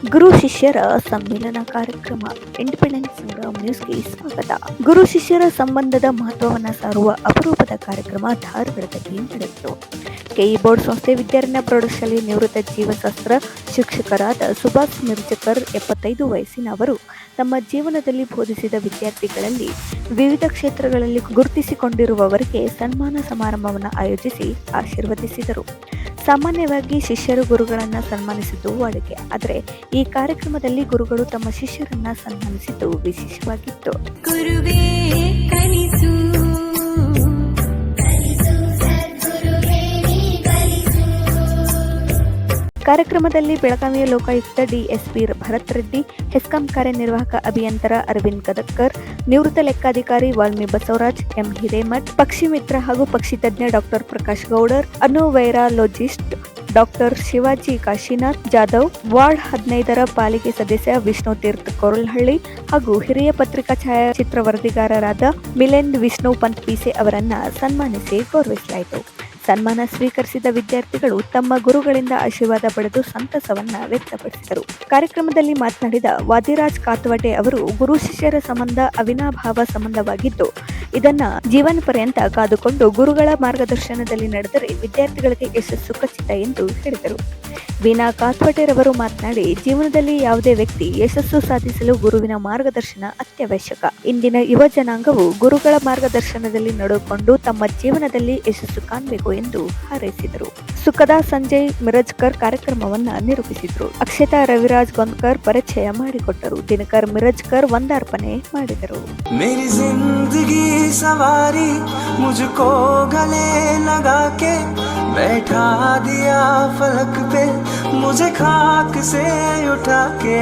ಗುರು ಶಿಷ್ಯರ ಸಮ್ಮಿಲನ ಕಾರ್ಯಕ್ರಮ. ಇಂಡಿಪೆಂಡೆನ್ಸ್ ಸಂಗ್ರಾಮ್ ನ್ಯೂಸ್ಗೆ ಸ್ವಾಗತ. ಗುರು ಶಿಷ್ಯರ ಸಂಬಂಧದ ಮಹತ್ವವನ್ನು ಸಾರುವ ಅಪರೂಪದ ಕಾರ್ಯಕ್ರಮ ಧಾರವಾಡದಲ್ಲಿ ನಡೆಯಿತು. ಕೆಇ ಬೋರ್ಡ್ ಸಂಸ್ಥೆ ವಿದ್ಯಾರಣ್ಯ ಪ್ರೌಢಶಾಲೆಯ ನಿವೃತ್ತ ಜೀವಶಾಸ್ತ್ರ ಶಿಕ್ಷಕರಾದ ಸುಭಾಷ್ ಮಿರ್ಜಕರ್ 75 ವಯಸ್ಸಿನ ಅವರು ತಮ್ಮ ಜೀವನದಲ್ಲಿ ಬೋಧಿಸಿದ ವಿದ್ಯಾರ್ಥಿಗಳಲ್ಲಿ ವಿವಿಧ ಕ್ಷೇತ್ರಗಳಲ್ಲಿ ಗುರುತಿಸಿಕೊಂಡಿರುವವರಿಗೆ ಸನ್ಮಾನ ಸಮಾರಂಭವನ್ನು ಆಯೋಜಿಸಿ ಆಶೀರ್ವದಿಸಿದರು. ಸಾಮಾನ್ಯವಾಗಿ ಶಿಷ್ಯರು ಗುರುಗಳನ್ನು ಸನ್ಮಾನಿಸಿದ್ದು ವಾಡಿಕೆ. ಆದರೆ ಈ ಕಾರ್ಯಕ್ರಮದಲ್ಲಿ ಗುರುಗಳು ತಮ್ಮ ಶಿಷ್ಯರನ್ನ ಸನ್ಮಾನಿಸಿದ್ದು ವಿಶೇಷವಾಗಿತ್ತು. ಗುರುವೇ ಕಲಿಸು, ಕಾರ್ಯಕ್ರಮದಲ್ಲಿ ಬೆಳಗಾವಿಯ ಲೋಕಾಯುಕ್ತ ಡಿಎಸ್ಪಿ ಭರತ್ ರೆಡ್ಡಿ, ಹೆಸ್ಕಾಂ ಕಾರ್ಯನಿರ್ವಾಹಕ ಅಭಿಯಂತರ ಅರವಿಂದ್ ಕದಕ್ಕರ್, ನಿವೃತ್ತ ಲೆಕ್ಕಾಧಿಕಾರಿ ವಾಲ್ಮಿ ಬಸವರಾಜ್, ಎಂ ಹಿರೇಮಠ್, ಪಕ್ಷಿ ಮಿತ್ರ ಹಾಗೂ ಪಕ್ಷಿ ತಜ್ಞ ಡಾಕ್ಟರ್ ಪ್ರಕಾಶ್ ಗೌಡರ್, ಅನುವೈರಾಲಜಿಸ್ಟ್ ಡಾಕ್ಟರ್ ಶಿವಾಜಿ ಕಾಶಿನಾಥ್ ಜಾಧವ್, ವಾರ್ಡ್ 15ರ ಪಾಲಿಕೆ ಸದಸ್ಯ ವಿಷ್ಣು ತೀರ್ಥ ಕೊರಲ್ಹಳ್ಳಿ ಹಾಗೂ ಹಿರಿಯ ಪತ್ರಿಕಾ ಛಾಯಾಚಿತ್ರ ವರದಿಗಾರರಾದ ಮಿಲೆಂದ್ ವಿಷ್ಣು ಪಂತ್ ಪೀಸೆ ಅವರನ್ನ ಸನ್ಮಾನಿಸಿ ಗೌರವಿಸಲಾಯಿತು. ಸನ್ಮಾನ ಸ್ವೀಕರಿಸಿದ ವಿದ್ಯಾರ್ಥಿಗಳು ತಮ್ಮ ಗುರುಗಳಿಂದ ಆಶೀರ್ವಾದ ಪಡೆದು ಸಂತಸವನ್ನ ವ್ಯಕ್ತಪಡಿಸಿದರು. ಕಾರ್ಯಕ್ರಮದಲ್ಲಿ ಮಾತನಾಡಿದ ವಾದಿರಾಜ್ ಕಾತ್ವಟೆ ಅವರು, ಗುರು ಶಿಷ್ಯರ ಸಂಬಂಧ ಅವಿನಾಭಾವ ಸಂಬಂಧವಾಗಿದ್ದು ಇದನ್ನ ಜೀವನ ಪರ್ಯಂತ ಕಾದುಕೊಂಡು ಗುರುಗಳ ಮಾರ್ಗದರ್ಶನದಲ್ಲಿ ನಡೆದರೆ ವಿದ್ಯಾರ್ಥಿಗಳಿಗೆ ಯಶಸ್ಸು ಖಚಿತ ಎಂದು ಹೇಳಿದರು. ವೀಣಾ ಕಾತ್ವಟೆರವರು ಮಾತನಾಡಿ, ಜೀವನದಲ್ಲಿ ಯಾವುದೇ ವ್ಯಕ್ತಿ ಯಶಸ್ಸು ಸಾಧಿಸಲು ಗುರುವಿನ ಮಾರ್ಗದರ್ಶನ ಅತ್ಯವಶ್ಯಕ. ಇಂದಿನ ಯುವ ಜನಾಂಗವು ಗುರುಗಳ ಮಾರ್ಗದರ್ಶನದಲ್ಲಿ ನಡೆದುಕೊಂಡು ತಮ್ಮ ಜೀವನದಲ್ಲಿ ಯಶಸ್ಸು ಕಾಣಬೇಕು ಎಂದು ಹಾರೈಸಿದರು. ಸುಖದಾ ಸಂಜಯ್ ಮಿರಜ್ಕರ್ ಕಾರ್ಯಕ್ರಮವನ್ನ ನಿರೂಪಿಸಿದರು. ಅಕ್ಷತಾ ರವಿರಾಜ್ ಗೊಂದ್ಕರ್ ಪರಿಚಯ ಮಾಡಿಕೊಟ್ಟರು. ದಿನಕರ್ ಮಿರಜ್ಕರ್ ವಂದಾರ್ಪಣೆ ಮಾಡಿದರು. मेरी जिंदगी सवारी मुझको गले लगा के बैठा दिया फलक पे मुझे खाक से उठा के